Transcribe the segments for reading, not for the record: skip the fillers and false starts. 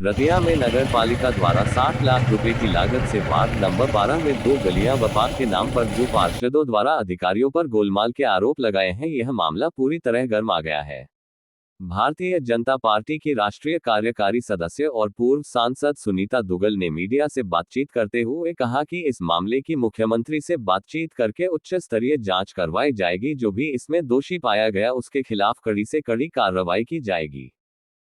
रतिया में नगर पालिका द्वारा 60 लाख रुपए की लागत से वार्ड नंबर 12 में 2 गलियां वफा के नाम पर जो पार्षदों द्वारा अधिकारियों पर गोलमाल के आरोप लगाए हैं, यह मामला पूरी तरह गर्मा गया है। भारतीय जनता पार्टी की राष्ट्रीय कार्यकारी सदस्य और पूर्व सांसद सुनीता दुग्गल ने मीडिया से बातचीत करते हुए कहा कि इस मामले की मुख्यमंत्री से बातचीत करके उच्च स्तरीय जांच करवाई जाएगी। जो भी इसमें दोषी पाया गया उसके खिलाफ कड़ी से कड़ी कार्रवाई की जाएगी।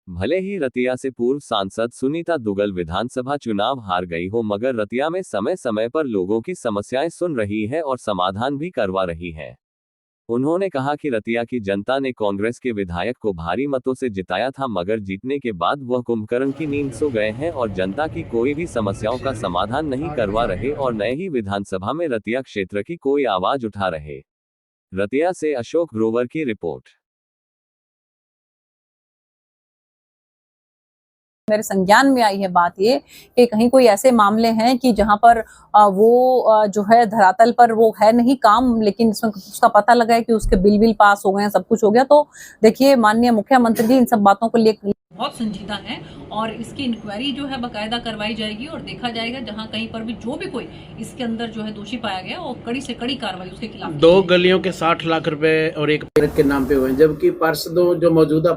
भले ही रतिया से पूर्व सांसद सुनीता दुग्गल विधानसभा चुनाव हार गई हो, मगर रतिया में समय समय पर लोगों की समस्याएं सुन रही है और समाधान भी करवा रही है। उन्होंने कहा कि रतिया की जनता ने कांग्रेस के विधायक को भारी मतों से जिताया था, मगर जीतने के बाद वह कुंभकर्ण की नींद सो गए हैं और जनता की कोई भी समस्याओं का समाधान नहीं करवा रहे और नए ही विधानसभा में रतिया क्षेत्र की कोई आवाज उठा रहे। रतिया से अशोक ग्रोवर की रिपोर्ट। मेरे संज्ञान में आई है बात ये कि कहीं कोई ऐसे मामले हैं कि जहां पर वो जो है धरातल पर वो है नहीं काम, लेकिन इसमें उसका पता लगा है कि उसके बिल पास हो गए हैं, सब कुछ हो गया। तो देखिए, माननीय मुख्यमंत्री जी इन सब बातों को लेकर बहुत संजीदा है और इसकी इंक्वायरी जो है बाकायदा करवाई जाएगी और देखा जाएगा जहां कहीं पर भी जो भी कोई इसके अंदर जो है दोषी पाया गया और कड़ी से कड़ी कार्रवाई उसके खिलाफ। 2 गलियों के 60 लाख रुपए और एक पार्क के नाम पे हुए हैं, जबकि पार्षदों जो मौजूदा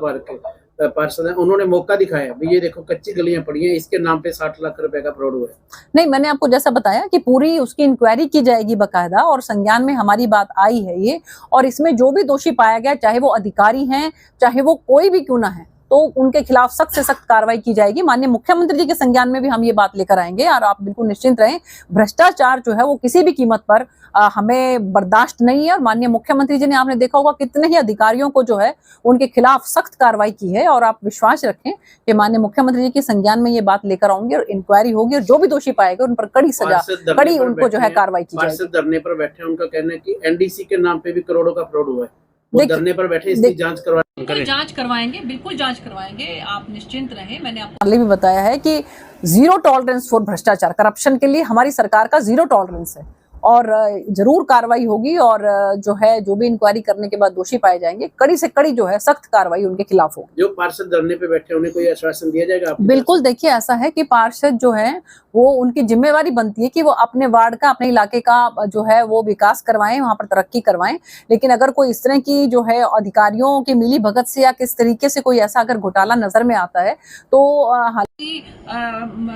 पार्षद हैं उन्होंने मौका दिखाया भी ये देखो कच्ची गलियां पड़ी हैं, इसके नाम पे 60 लाख रुपए का फ्रॉड हुआ है। नहीं, मैंने आपको जैसा बताया कि पूरी उसकी इंक्वायरी की जाएगी बाकायदा और संज्ञान में हमारी बात आई है ये, और इसमें जो भी दोषी पाया गया, चाहे वो अधिकारी हैं चाहे वो कोई भी क्यों ना है, तो उनके खिलाफ सख्त से सख्त कार्रवाई की जाएगी। माननीय मुख्यमंत्री जी के संज्ञान में भी हम ये बात लेकर आएंगे और आप बिल्कुल निश्चिंत रहें, भ्रष्टाचार जो है वो किसी भी कीमत पर हमें बर्दाश्त नहीं है। और माननीय मुख्यमंत्री जी ने, आपने देखा होगा कितने ही अधिकारियों को जो है उनके खिलाफ सख्त कार्रवाई की है, और आप विश्वास रखें कि माननीय मुख्यमंत्री जी के संज्ञान में ये बात लेकर आऊंगी और इंक्वायरी होगी और जो भी दोषी पाएगा उन पर कड़ी सजा, कड़ी उनको जो है कार्रवाई की जाएगी। धरने पर बैठे हैं, उनका कहना है कि एनडीसी के नाम पे भी करोड़ों का फ्रॉड हुआ है, वो धरने पर बैठे, इसकी जांच जांच करवाएंगे, बिल्कुल जांच करवाएंगे, आप निश्चिंत रहें। मैंने आपको पहले भी बताया है कि 0 टॉलरेंस फॉर भ्रष्टाचार, करप्शन के लिए हमारी सरकार का 0 टॉलरेंस है और जरूर कार्रवाई होगी और जो है जो भी इंक्वायरी करने के बाद दोषी पाए जाएंगे, कड़ी से कड़ी जो है सख्त कार्रवाई उनके खिलाफ होगी। जो पार्षद धरने पे बैठे उन्हें कोई आश्वासन दिया जाएगा? बिल्कुल, देखिए ऐसा है कि पार्षद जो है वो उनकी जिम्मेवारी बनती है कि वो अपने वार्ड का, अपने इलाके का जो है वो विकास करवाएं, वहां पर तरक्की करवाएं। लेकिन अगर कोई इस तरह की जो है अधिकारियों की मिली भगत से या किस तरीके से कोई ऐसा अगर घोटाला नजर में आता है तो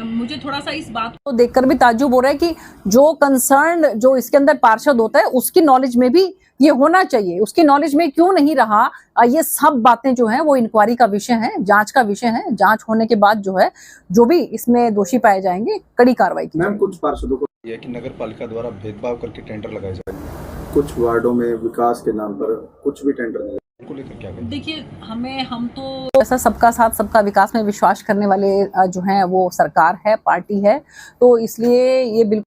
मुझे थोड़ा सा इस बात को देखकर भी ताज्जुब हो रहा है कि जो कंसर्न जो इसके अंदर पार्षद होता है उसकी नॉलेज में भी ये होना चाहिए, उसकी नॉलेज में क्यों नहीं रहा। ये सब बातें जो हैं वो इंक्वायरी का विषय है, जांच का विषय है। जांच होने के बाद जो है जो भी इसमें दोषी पाए जाएंगे कड़ी कार्रवाई की जाएगी। कुछ पार्षदों को यह कि नगर पालिका द्वारा भेदभाव करके टेंडर लगाए जाएंगे, कुछ वार्डों में विकास के नाम पर कुछ भी टेंडर नहीं, को लेकर क्या कहें? देखिए, हम तो ऐसा सबका साथ सबका विकास में विश्वास करने वाले जो हैं वो सरकार है, पार्टी है, तो इसलिए ये बिल्कुल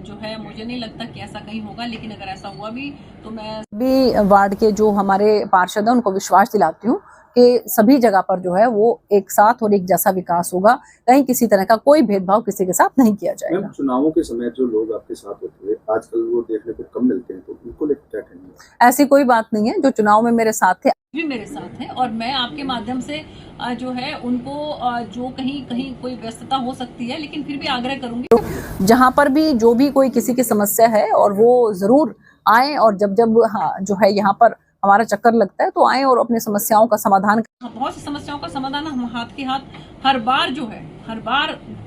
जो है मुझे नहीं लगता कि ऐसा कहीं होगा। लेकिन अगर ऐसा हुआ भी तो मैं भी वार्ड के जो हमारे पार्षद हैं उनको विश्वास दिलाती हूँ कि सभी जगह पर जो है वो एक साथ और एक जैसा विकास होगा, कहीं किसी तरह का कोई भेदभाव किसी के साथ नहीं किया जाएगा। चुनावों के समय जो लोग आपके साथ होते हैं आजकल वो देखने को कम मिलते हैं, तो उनको लेकर क्या कहेंगे? ऐसी कोई बात नहीं है, जो चुनाव में मेरे साथ थे भी मेरे साथ है और मैं आपके माध्यम से जो है उनको जो कहीं कोई व्यस्तता हो सकती है, लेकिन फिर भी आग्रह करूंगी जहां पर भी जो भी कोई किसी की समस्या है और वो जरूर आए, और जब जो है यहाँ पर हमारा चक्कर लगता है तो आए और अपनी समस्याओं का समाधान। बहुत सी समस्याओं का समाधान हम हाथ के हाथ हर बार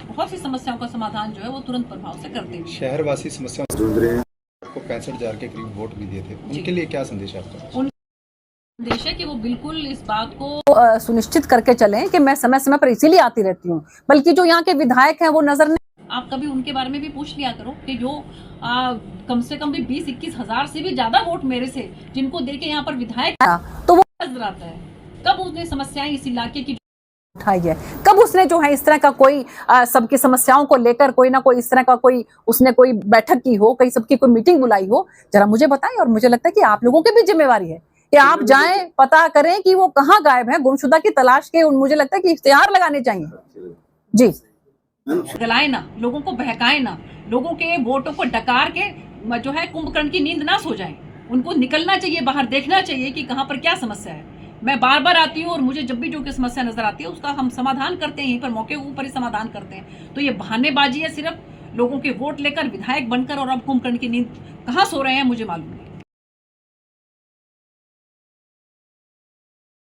बहुत सी समस्याओं का समाधान जो है वो तुरंत प्रभाव से करते हैं। शहरवासी समस्याओं से जूझ रहे हैं, आपको 65,000 के करीब वोट भी दिए थे, उनके लिए क्या संदेश है आपका? संदेश है कि वो बिल्कुल इस बात को सुनिश्चित करके चलें कि मैं समय समय पर इसीलिए आती रहती हूँ, बल्कि जो यहाँ के विधायक हैं वो नजर नहीं। आप कभी उनके बारे में भी पूछ लिया करो कि जो कम से कम भी 20-21 हजार से भी ज्यादा वोट मेरे से जिनको देके यहाँ पर विधायक तो वो नजर आता है, कब उसने समस्याएं इस इलाके की उठाई है, कब उसने जो है इस तरह का कोई सबकी समस्याओं को लेकर कोई ना कोई इस तरह का उसने कोई बैठक की हो, कहीं सबकी कोई मीटिंग बुलाई हो, जरा मुझे बताएं। और मुझे लगता है कि आप लोगों की भी जिम्मेवारी है कि आप जाएं, पता करें कि वो कहाँ गायब है, गुमशुदा की तलाश के मुझे लगता है कि इश्तिहार लगाने चाहिए। जी, गलाए ना, लोगों को बहकाए ना, लोगों के वोटों को डकार के जो है कुंभकर्ण की नींद ना सो जाए, उनको निकलना चाहिए बाहर, देखना चाहिए कि कहाँ पर क्या समस्या है। मैं बार बार आती हूँ और मुझे जब भी जो की समस्या नजर आती है उसका हम समाधान करते हैं, यहीं पर मौके के ऊपर ही समाधान करते हैं। तो ये बहानेबाजी है, सिर्फ लोगों के वोट लेकर विधायक बनकर और अब कुंभकर्ण की नींद कहाँ सो रहे हैं मुझे मालूम नहीं।